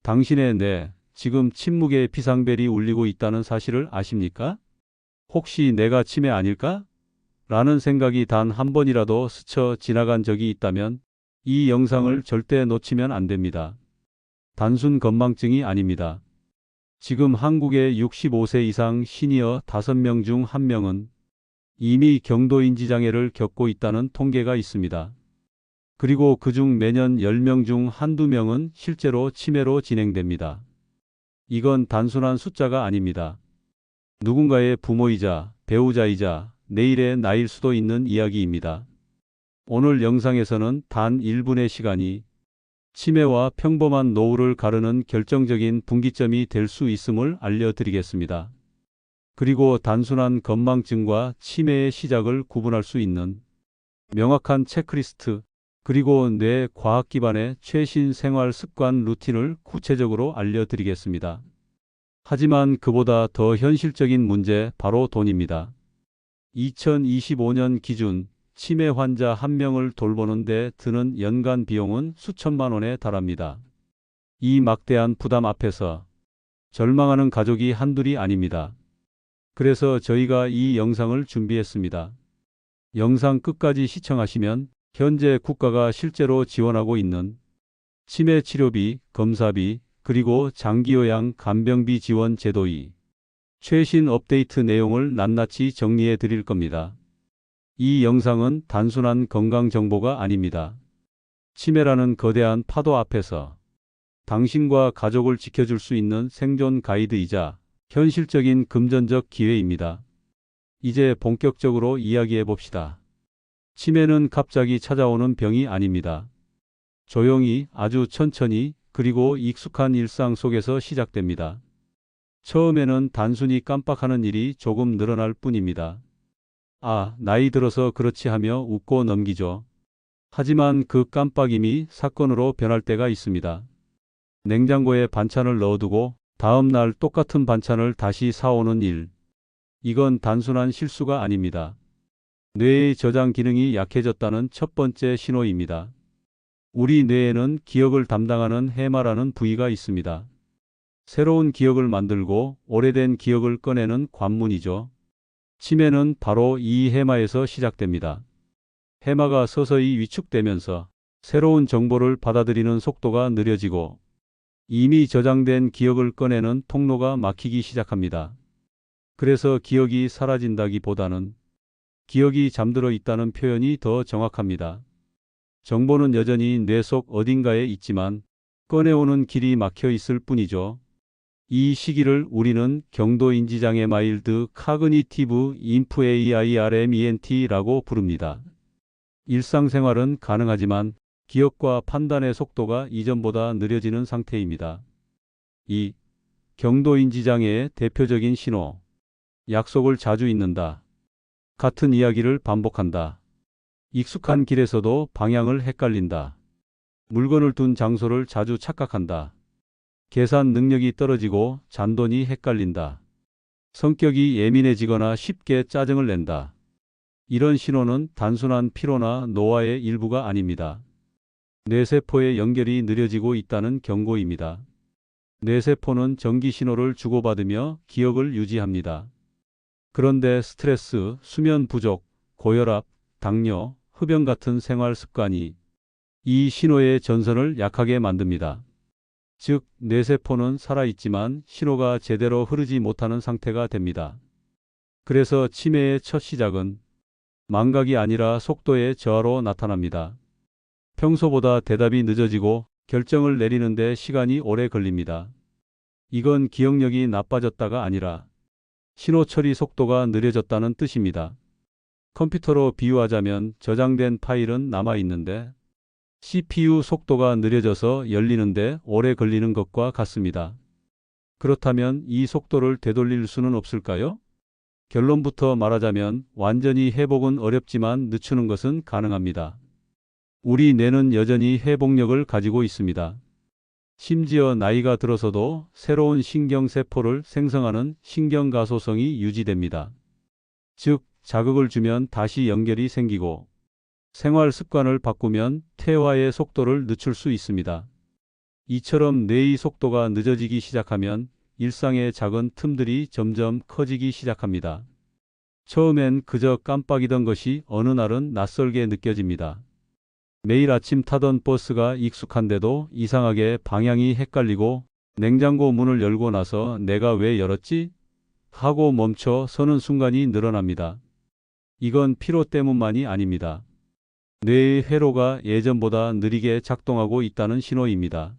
당신의 뇌, 지금 침묵의 비상벨이 울리고 있다는 사실을 아십니까? 혹시 내가 치매 아닐까? 라는 생각이 단 한 번이라도 스쳐 지나간 적이 있다면 이 영상을 절대 놓치면 안 됩니다. 단순 건망증이 아닙니다. 지금 한국의 65세 이상 시니어 5명 중 1명은 이미 경도인지장애를 겪고 있다는 통계가 있습니다. 그리고 그중 매년 10명 중 한두 명은 실제로 치매로 진행됩니다. 이건 단순한 숫자가 아닙니다. 누군가의 부모이자 배우자이자 내일의 나일 수도 있는 이야기입니다. 오늘 영상에서는 단 1분의 시간이 치매와 평범한 노후를 가르는 결정적인 분기점이 될 수 있음을 알려드리겠습니다. 그리고 단순한 건망증과 치매의 시작을 구분할 수 있는 명확한 체크리스트, 그리고 뇌 과학 기반의 최신 생활 습관 루틴을 구체적으로 알려드리겠습니다. 하지만 그보다 더 현실적인 문제, 바로 돈입니다. 2025년 기준 치매 환자 1명을 돌보는 데 드는 연간 비용은 수천만 원에 달합니다. 이 막대한 부담 앞에서 절망하는 가족이 한둘이 아닙니다. 그래서 저희가 이 영상을 준비했습니다. 영상 끝까지 시청하시면 현재 국가가 실제로 지원하고 있는 치매 치료비, 검사비, 그리고 장기요양 간병비 지원 제도의 최신 업데이트 내용을 낱낱이 정리해 드릴 겁니다. 이 영상은 단순한 건강 정보가 아닙니다. 치매라는 거대한 파도 앞에서 당신과 가족을 지켜줄 수 있는 생존 가이드이자 현실적인 금전적 기회입니다. 이제 본격적으로 이야기해 봅시다. 치매는 갑자기 찾아오는 병이 아닙니다. 조용히, 아주 천천히, 그리고 익숙한 일상 속에서 시작됩니다. 처음에는 단순히 깜빡하는 일이 조금 늘어날 뿐입니다. 아, 나이 들어서 그렇지 하며 웃고 넘기죠. 하지만 그 깜빡임이 사건으로 변할 때가 있습니다. 냉장고에 반찬을 넣어두고 다음 날 똑같은 반찬을 다시 사오는 일. 이건 단순한 실수가 아닙니다. 뇌의 저장 기능이 약해졌다는 첫 번째 신호입니다. 우리 뇌에는 기억을 담당하는 해마라는 부위가 있습니다. 새로운 기억을 만들고 오래된 기억을 꺼내는 관문이죠. 치매는 바로 이 해마에서 시작됩니다. 해마가 서서히 위축되면서 새로운 정보를 받아들이는 속도가 느려지고 이미 저장된 기억을 꺼내는 통로가 막히기 시작합니다. 그래서 기억이 사라진다기보다는 기억이 잠들어 있다는 표현이 더 정확합니다. 정보는 여전히 뇌 속 어딘가에 있지만 꺼내오는 길이 막혀 있을 뿐이죠. 이 시기를 우리는 경도인지장애 마일드 카그니티브 인프에이아이RMENT라고 부릅니다. 일상생활은 가능하지만 기억과 판단의 속도가 이전보다 느려지는 상태입니다. 이 경도인지장애의 대표적인 신호. 약속을 자주 잊는다. 같은 이야기를 반복한다. 익숙한 길에서도 방향을 헷갈린다. 물건을 둔 장소를 자주 착각한다. 계산 능력이 떨어지고 잔돈이 헷갈린다. 성격이 예민해지거나 쉽게 짜증을 낸다. 이런 신호는 단순한 피로나 노화의 일부가 아닙니다. 뇌세포의 연결이 느려지고 있다는 경고입니다. 뇌세포는 전기 신호를 주고받으며 기억을 유지합니다. 그런데 스트레스, 수면 부족, 고혈압, 당뇨, 흡연 같은 생활 습관이 이 신호의 전선을 약하게 만듭니다. 즉, 뇌세포는 살아있지만 신호가 제대로 흐르지 못하는 상태가 됩니다. 그래서 치매의 첫 시작은 망각이 아니라 속도의 저하로 나타납니다. 평소보다 대답이 늦어지고 결정을 내리는데 시간이 오래 걸립니다. 이건 기억력이 나빠졌다가 아니라 신호 처리 속도가 느려졌다는 뜻입니다. 컴퓨터로 비유하자면 저장된 파일은 남아있는데 CPU 속도가 느려져서 열리는데 오래 걸리는 것과 같습니다. 그렇다면 이 속도를 되돌릴 수는 없을까요? 결론부터 말하자면 완전히 회복은 어렵지만 늦추는 것은 가능합니다. 우리 뇌는 여전히 회복력을 가지고 있습니다. 심지어 나이가 들어서도 새로운 신경세포를 생성하는 신경가소성이 유지됩니다. 즉, 자극을 주면 다시 연결이 생기고 생활 습관을 바꾸면 퇴화의 속도를 늦출 수 있습니다. 이처럼 뇌의 속도가 늦어지기 시작하면 일상의 작은 틈들이 점점 커지기 시작합니다. 처음엔 그저 깜빡이던 것이 어느 날은 낯설게 느껴집니다. 매일 아침 타던 버스가 익숙한데도 이상하게 방향이 헷갈리고 냉장고 문을 열고 나서 내가 왜 열었지? 하고 멈춰 서는 순간이 늘어납니다. 이건 피로 때문만이 아닙니다. 뇌의 회로가 예전보다 느리게 작동하고 있다는 신호입니다.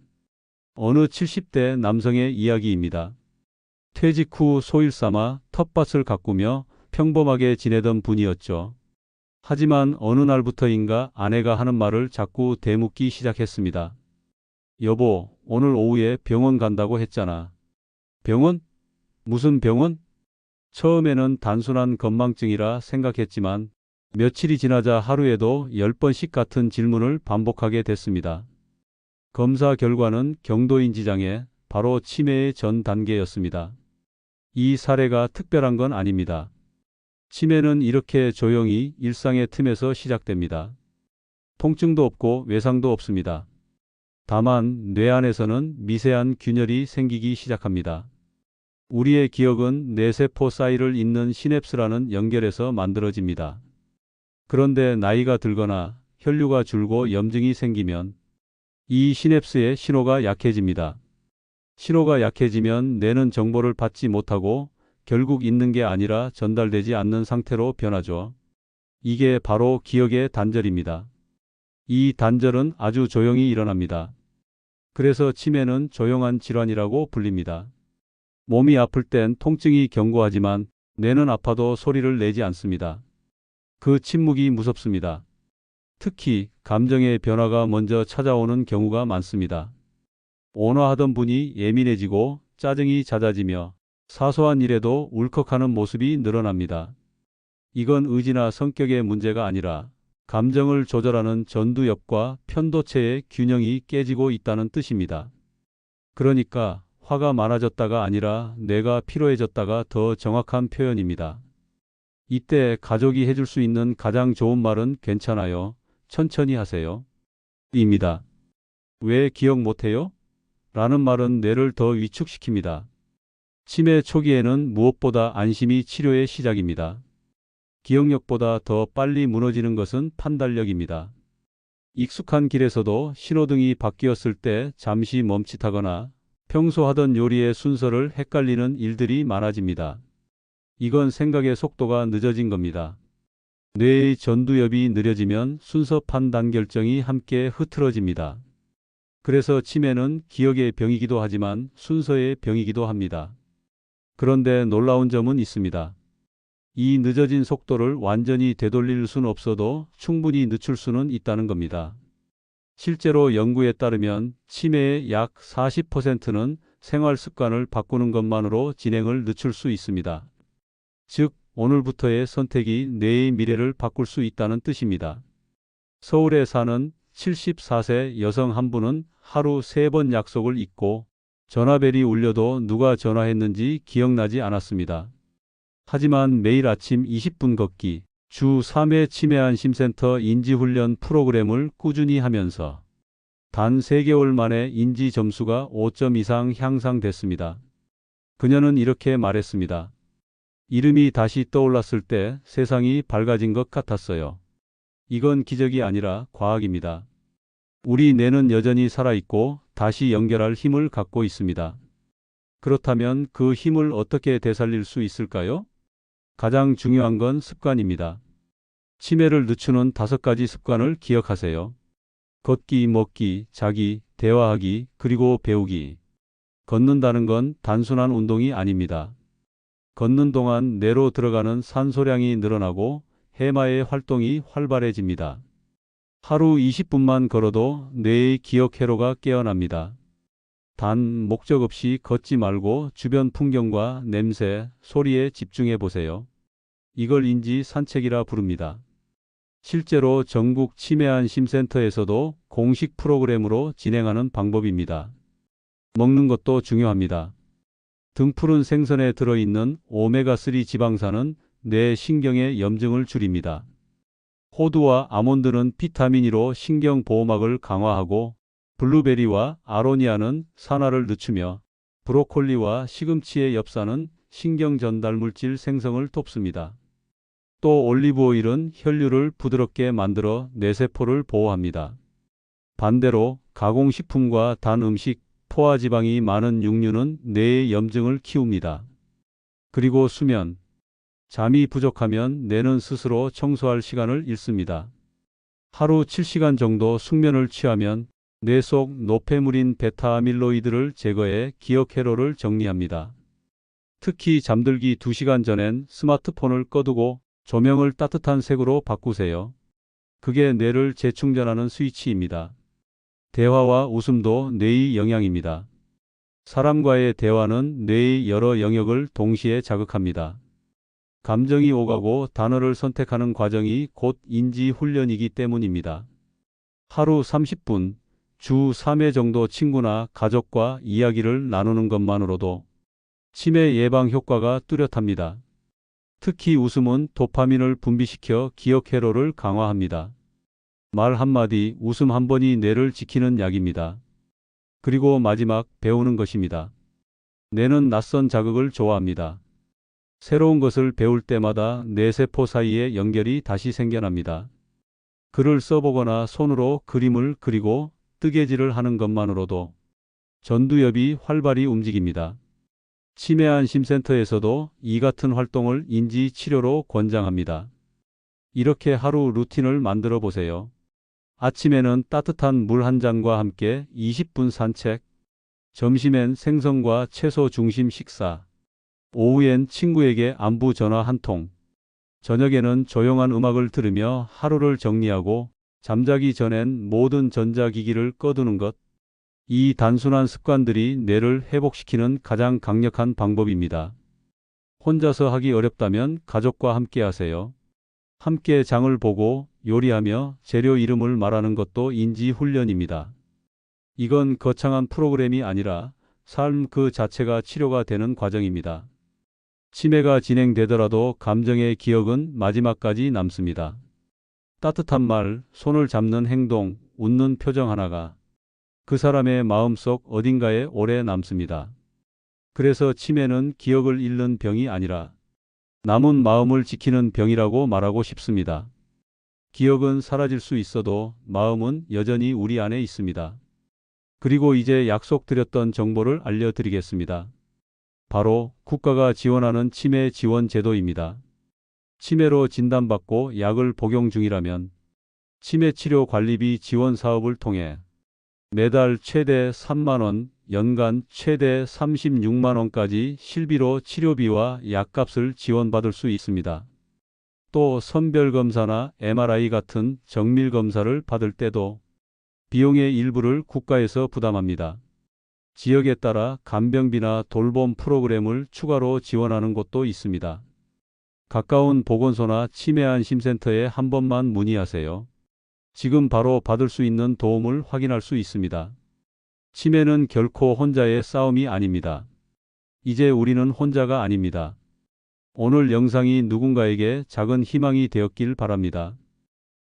어느 70대 남성의 이야기입니다. 퇴직 후 소일 삼아 텃밭을 가꾸며 평범하게 지내던 분이었죠. 하지만 어느 날부터인가 아내가 하는 말을 자꾸 되묻기 시작했습니다. 여보, 오늘 오후에 병원 간다고 했잖아. 병원? 무슨 병원? 처음에는 단순한 건망증이라 생각했지만 며칠이 지나자 하루에도 10번씩 같은 질문을 반복하게 됐습니다. 검사 결과는 경도인지장애, 바로 치매의 전 단계였습니다. 이 사례가 특별한 건 아닙니다. 치매는 이렇게 조용히 일상의 틈에서 시작됩니다. 통증도 없고 외상도 없습니다. 다만 뇌 안에서는 미세한 균열이 생기기 시작합니다. 우리의 기억은 뇌세포 사이를 잇는 시냅스라는 연결에서 만들어집니다. 그런데 나이가 들거나 혈류가 줄고 염증이 생기면 이 시냅스의 신호가 약해집니다. 신호가 약해지면 뇌는 정보를 받지 못하고 결국 있는 게 아니라 전달되지 않는 상태로 변하죠. 이게 바로 기억의 단절입니다. 이 단절은 아주 조용히 일어납니다. 그래서 치매는 조용한 질환이라고 불립니다. 몸이 아플 땐 통증이 견고하지만 뇌는 아파도 소리를 내지 않습니다. 그 침묵이 무섭습니다. 특히 감정의 변화가 먼저 찾아오는 경우가 많습니다. 온화하던 분이 예민해지고 짜증이 잦아지며 사소한 일에도 울컥하는 모습이 늘어납니다. 이건 의지나 성격의 문제가 아니라 감정을 조절하는 전두엽과 편도체의 균형이 깨지고 있다는 뜻입니다. 그러니까 화가 많아졌다가 아니라 뇌가 피로해졌다가 더 정확한 표현입니다. 이때 가족이 해줄 수 있는 가장 좋은 말은 괜찮아요. 천천히 하세요. 입니다. 왜 기억 못해요? 라는 말은 뇌를 더 위축시킵니다. 치매 초기에는 무엇보다 안심이 치료의 시작입니다. 기억력보다 더 빨리 무너지는 것은 판단력입니다. 익숙한 길에서도 신호등이 바뀌었을 때 잠시 멈칫하거나 평소 하던 요리의 순서를 헷갈리는 일들이 많아집니다. 이건 생각의 속도가 늦어진 겁니다. 뇌의 전두엽이 느려지면 순서 판단 결정이 함께 흐트러집니다. 그래서 치매는 기억의 병이기도 하지만 순서의 병이기도 합니다. 그런데 놀라운 점은 있습니다. 이 늦어진 속도를 완전히 되돌릴 수는 없어도 충분히 늦출 수는 있다는 겁니다. 실제로 연구에 따르면 치매의 약 40%는 생활 습관을 바꾸는 것만으로 진행을 늦출 수 있습니다. 즉, 오늘부터의 선택이 뇌의 미래를 바꿀 수 있다는 뜻입니다. 서울에 사는 74세 여성 한 분은 하루 3번 약속을 잊고 전화벨이 울려도 누가 전화했는지 기억나지 않았습니다. 하지만 매일 아침 20분 걷기, 주 3회 치매안심센터 인지훈련 프로그램을 꾸준히 하면서 단 3개월 만에 인지 점수가 5점 이상 향상됐습니다. 그녀는 이렇게 말했습니다. 이름이 다시 떠올랐을 때 세상이 밝아진 것 같았어요. 이건 기적이 아니라 과학입니다. 우리 뇌는 여전히 살아있고 다시 연결할 힘을 갖고 있습니다. 그렇다면 그 힘을 어떻게 되살릴 수 있을까요? 가장 중요한 건 습관입니다. 치매를 늦추는 5가지 습관을 기억하세요. 걷기, 먹기, 자기, 대화하기, 그리고 배우기. 걷는다는 건 단순한 운동이 아닙니다. 걷는 동안 뇌로 들어가는 산소량이 늘어나고 해마의 활동이 활발해집니다. 하루 20분만 걸어도 뇌의 기억 회로가 깨어납니다. 단 목적 없이 걷지 말고 주변 풍경과 냄새, 소리에 집중해 보세요. 이걸 인지 산책이라 부릅니다. 실제로 전국 치매안심센터에서도 공식 프로그램으로 진행하는 방법입니다. 먹는 것도 중요합니다. 등푸른 생선에 들어있는 오메가3 지방산은 뇌 신경의 염증을 줄입니다. 호두와 아몬드는 비타민 E로 신경보호막을 강화하고 블루베리와 아로니아는 산화를 늦추며 브로콜리와 시금치의 엽산은 신경 전달 물질 생성을 돕습니다. 또 올리브 오일은 혈류를 부드럽게 만들어 뇌세포를 보호합니다. 반대로 가공식품과 단 음식, 포화지방이 많은 육류는 뇌의 염증을 키웁니다. 그리고 수면. 잠이 부족하면 뇌는 스스로 청소할 시간을 잃습니다. 하루 7시간 정도 숙면을 취하면 뇌 속 노폐물인 베타아밀로이드를 제거해 기억 회로를 정리합니다. 특히 잠들기 2시간 전엔 스마트폰을 꺼두고 조명을 따뜻한 색으로 바꾸세요. 그게 뇌를 재충전하는 스위치입니다. 대화와 웃음도 뇌의 영향입니다. 사람과의 대화는 뇌의 여러 영역을 동시에 자극합니다. 감정이 오가고 단어를 선택하는 과정이 곧 인지 훈련이기 때문입니다. 하루 30분, 주 3회 정도 친구나 가족과 이야기를 나누는 것만으로도 치매 예방 효과가 뚜렷합니다. 특히 웃음은 도파민을 분비시켜 기억 회로를 강화합니다. 말 한마디, 웃음 한 번이 뇌를 지키는 약입니다. 그리고 마지막, 배우는 것입니다. 뇌는 낯선 자극을 좋아합니다. 새로운 것을 배울 때마다 뇌세포 사이의 연결이 다시 생겨납니다. 글을 써보거나 손으로 그림을 그리고 뜨개질을 하는 것만으로도 전두엽이 활발히 움직입니다. 치매안심센터에서도 이 같은 활동을 인지치료로 권장합니다. 이렇게 하루 루틴을 만들어 보세요. 아침에는 따뜻한 물 한 잔과 함께 20분 산책, 점심엔 생선과 채소 중심 식사, 오후엔 친구에게 안부 전화 한 통, 저녁에는 조용한 음악을 들으며 하루를 정리하고 잠자기 전엔 모든 전자기기를 꺼두는 것. 이 단순한 습관들이 뇌를 회복시키는 가장 강력한 방법입니다. 혼자서 하기 어렵다면 가족과 함께 하세요. 함께 장을 보고 요리하며 재료 이름을 말하는 것도 인지 훈련입니다. 이건 거창한 프로그램이 아니라 삶 그 자체가 치료가 되는 과정입니다. 치매가 진행되더라도 감정의 기억은 마지막까지 남습니다. 따뜻한 말, 손을 잡는 행동, 웃는 표정 하나가 그 사람의 마음속 어딘가에 오래 남습니다. 그래서 치매는 기억을 잃는 병이 아니라 남은 마음을 지키는 병이라고 말하고 싶습니다. 기억은 사라질 수 있어도 마음은 여전히 우리 안에 있습니다. 그리고 이제 약속드렸던 정보를 알려드리겠습니다. 바로 국가가 지원하는 치매 지원 제도입니다. 치매로 진단받고 약을 복용 중이라면 치매치료 관리비 지원 사업을 통해 매달 최대 3만 원, 연간 최대 36만 원까지 실비로 치료비와 약값을 지원받을 수 있습니다. 또 선별검사나 MRI 같은 정밀검사를 받을 때도 비용의 일부를 국가에서 부담합니다. 지역에 따라 간병비나 돌봄 프로그램을 추가로 지원하는 곳도 있습니다. 가까운 보건소나 치매안심센터에 한 번만 문의하세요. 지금 바로 받을 수 있는 도움을 확인할 수 있습니다. 치매는 결코 혼자의 싸움이 아닙니다. 이제 우리는 혼자가 아닙니다. 오늘 영상이 누군가에게 작은 희망이 되었길 바랍니다.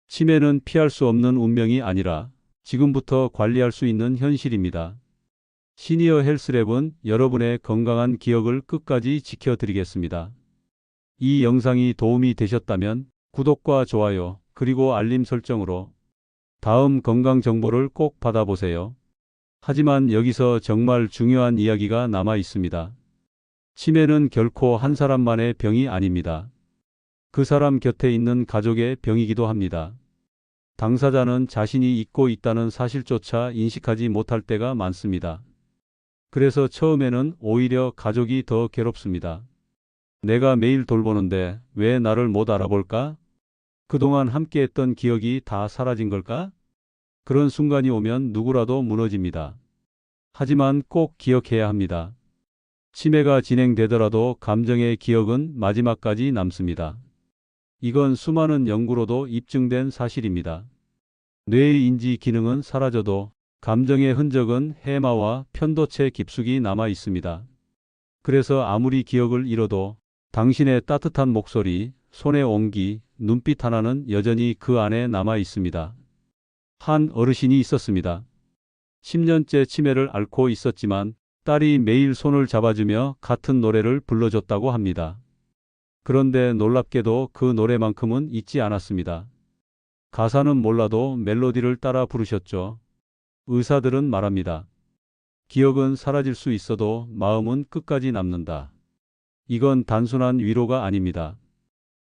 치매는 피할 수 없는 운명이 아니라 지금부터 관리할 수 있는 현실입니다. 시니어 헬스랩은 여러분의 건강한 기억을 끝까지 지켜드리겠습니다. 이 영상이 도움이 되셨다면 구독과 좋아요 그리고 알림 설정으로 다음 건강 정보를 꼭 받아보세요. 하지만 여기서 정말 중요한 이야기가 남아 있습니다. 치매는 결코 한 사람만의 병이 아닙니다. 그 사람 곁에 있는 가족의 병이기도 합니다. 당사자는 자신이 잊고 있다는 사실조차 인식하지 못할 때가 많습니다. 그래서 처음에는 오히려 가족이 더 괴롭습니다. 내가 매일 돌보는데 왜 나를 못 알아볼까? 그동안 함께했던 기억이 다 사라진 걸까? 그런 순간이 오면 누구라도 무너집니다. 하지만 꼭 기억해야 합니다. 치매가 진행되더라도 감정의 기억은 마지막까지 남습니다. 이건 수많은 연구로도 입증된 사실입니다. 뇌의 인지 기능은 사라져도 감정의 흔적은 해마와 편도체 깊숙이 남아 있습니다. 그래서 아무리 기억을 잃어도 당신의 따뜻한 목소리, 손의 온기, 눈빛 하나는 여전히 그 안에 남아 있습니다. 한 어르신이 있었습니다. 10년째 치매를 앓고 있었지만 딸이 매일 손을 잡아주며 같은 노래를 불러줬다고 합니다. 그런데 놀랍게도 그 노래만큼은 잊지 않았습니다. 가사는 몰라도 멜로디를 따라 부르셨죠. 의사들은 말합니다. 기억은 사라질 수 있어도 마음은 끝까지 남는다. 이건 단순한 위로가 아닙니다.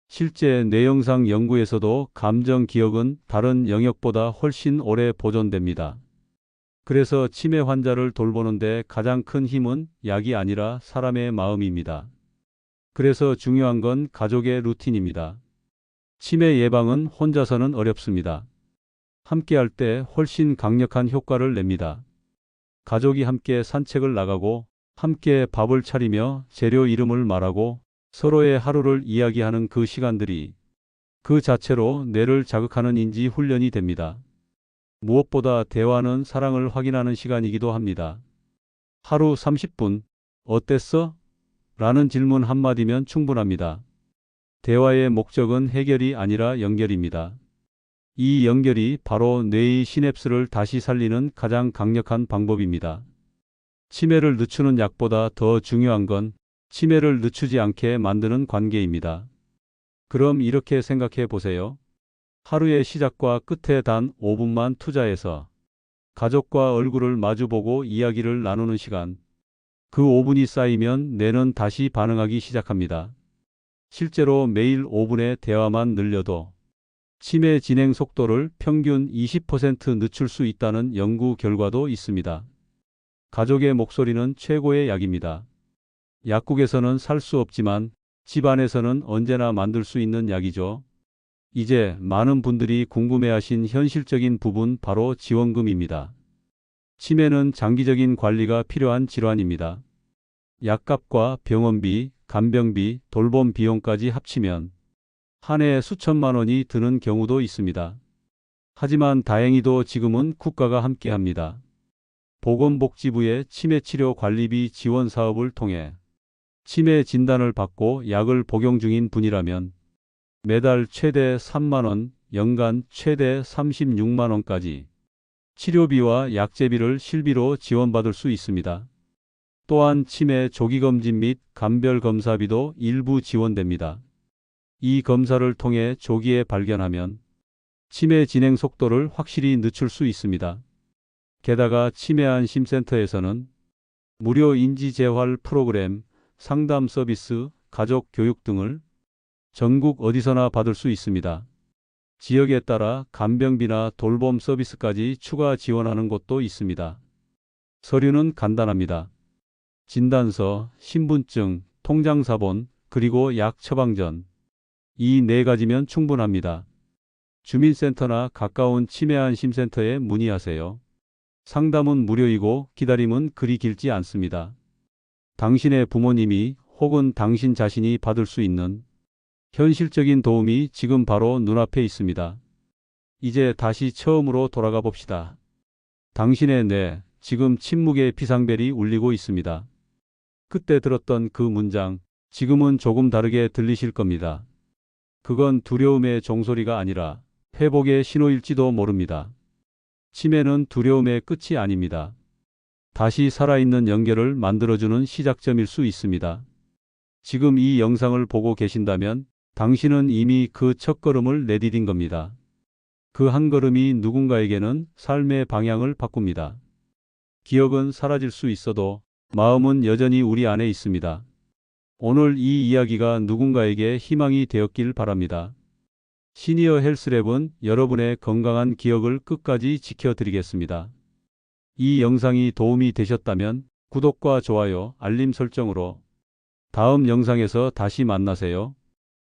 실제 뇌영상 연구에서도 감정 기억은 다른 영역보다 훨씬 오래 보존됩니다. 그래서 치매 환자를 돌보는데 가장 큰 힘은 약이 아니라 사람의 마음입니다. 그래서 중요한 건 가족의 루틴입니다. 치매 예방은 혼자서는 어렵습니다. 함께할 때 훨씬 강력한 효과를 냅니다. 가족이 함께 산책을 나가고 함께 밥을 차리며 재료 이름을 말하고 서로의 하루를 이야기하는 그 시간들이 그 자체로 뇌를 자극하는 인지 훈련이 됩니다. 무엇보다 대화는 사랑을 확인하는 시간이기도 합니다. 하루 30분, 어땠어? 라는 질문 한마디면 충분합니다. 대화의 목적은 해결이 아니라 연결입니다. 이 연결이 바로 뇌의 시냅스를 다시 살리는 가장 강력한 방법입니다. 치매를 늦추는 약보다 더 중요한 건 치매를 늦추지 않게 만드는 관계입니다. 그럼 이렇게 생각해 보세요. 하루의 시작과 끝에 단 5분만 투자해서 가족과 얼굴을 마주보고 이야기를 나누는 시간. 그 5분이 쌓이면 뇌는 다시 반응하기 시작합니다. 실제로 매일 5분의 대화만 늘려도 치매 진행 속도를 평균 20% 늦출 수 있다는 연구 결과도 있습니다. 가족의 목소리는 최고의 약입니다. 약국에서는 살 수 없지만 집안에서는 언제나 만들 수 있는 약이죠. 이제 많은 분들이 궁금해하신 현실적인 부분 바로 지원금입니다. 치매는 장기적인 관리가 필요한 질환입니다. 약값과 병원비, 간병비, 돌봄 비용까지 합치면 한 해에 수천만 원이 드는 경우도 있습니다. 하지만 다행히도 지금은 국가가 함께합니다. 보건복지부의 치매치료 관리비 지원 사업을 통해 치매 진단을 받고 약을 복용 중인 분이라면 매달 최대 3만 원, 연간 최대 36만 원까지 치료비와 약제비를 실비로 지원받을 수 있습니다. 또한 치매 조기검진 및 감별검사비도 일부 지원됩니다. 이 검사를 통해 조기에 발견하면 치매 진행 속도를 확실히 늦출 수 있습니다. 게다가 치매안심센터에서는 무료 인지재활 프로그램, 상담 서비스, 가족 교육 등을 전국 어디서나 받을 수 있습니다. 지역에 따라 간병비나 돌봄 서비스까지 추가 지원하는 곳도 있습니다. 서류는 간단합니다. 진단서, 신분증, 통장사본, 그리고 약 처방전. 이 네 가지면 충분합니다. 주민센터나 가까운 치매안심센터에 문의하세요. 상담은 무료이고 기다림은 그리 길지 않습니다. 당신의 부모님이 혹은 당신 자신이 받을 수 있는 현실적인 도움이 지금 바로 눈앞에 있습니다. 이제 다시 처음으로 돌아가 봅시다. 당신의 뇌, 지금 침묵의 비상벨이 울리고 있습니다. 그때 들었던 그 문장, 지금은 조금 다르게 들리실 겁니다. 그건 두려움의 종소리가 아니라 회복의 신호일지도 모릅니다. 치매는 두려움의 끝이 아닙니다. 다시 살아있는 연결을 만들어주는 시작점일 수 있습니다. 지금 이 영상을 보고 계신다면 당신은 이미 그 첫걸음을 내디딘 겁니다. 그 한 걸음이 누군가에게는 삶의 방향을 바꿉니다. 기억은 사라질 수 있어도 마음은 여전히 우리 안에 있습니다. 오늘 이 이야기가 누군가에게 희망이 되었길 바랍니다. 시니어 헬스랩은 여러분의 건강한 기억을 끝까지 지켜드리겠습니다. 이 영상이 도움이 되셨다면 구독과 좋아요, 알림 설정으로 다음 영상에서 다시 만나세요.